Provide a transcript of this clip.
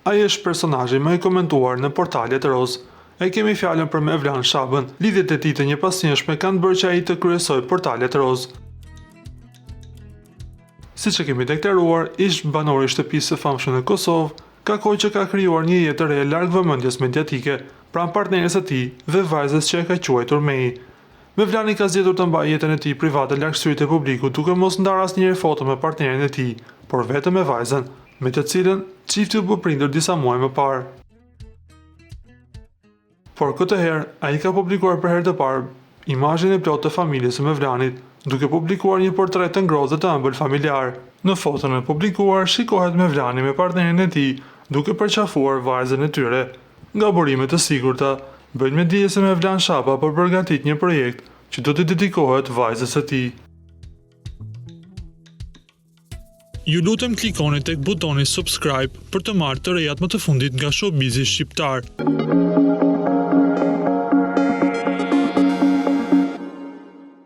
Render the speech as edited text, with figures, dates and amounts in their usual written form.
Ai është personazhi më i komentuar në portalet e roz. E kemi fjalën për Mevlan Shabën. Lidhjet e tij të njëpasnjëshme kanë bërë që ai të kryesojë portalet e roz. Siç e kemi deklaruar, ish banori i shtëpisë së famshme në Kosovë, ka kohë që ka krijuar një jetë të re larg vëmendjes mediatike, pranë partneres së tij dhe vajzës që e ka quajtur Mei. Mevlani ka zgjedhur të mbajë jetën e tij private larg syrit të publikut, duke mos ndarë asnjëherë foto me partnerin e tij, por vetëm me vajzën, me të cilën çifti u bë prindër disa muaj më parë. Por këtë herë, ai ka publikuar për herë të parë imazhin e plotë të familjes së Mevlanit, duke publikuar një portret të ngrohtë dhe të ëmbël familjar. Në foton e publikuar shikohet Mevlani me partnerin e tij, duke përqafuar vajzën e tyre. Nga burime të sigurta, bëjnë me dije se Mevlan Shaba po përgatit një projekt që do të dedikohet vajzës së tij. Ju lutem klikoni tek butoni subscribe për të marrë të rejat më të fundit nga showbizi shqiptar.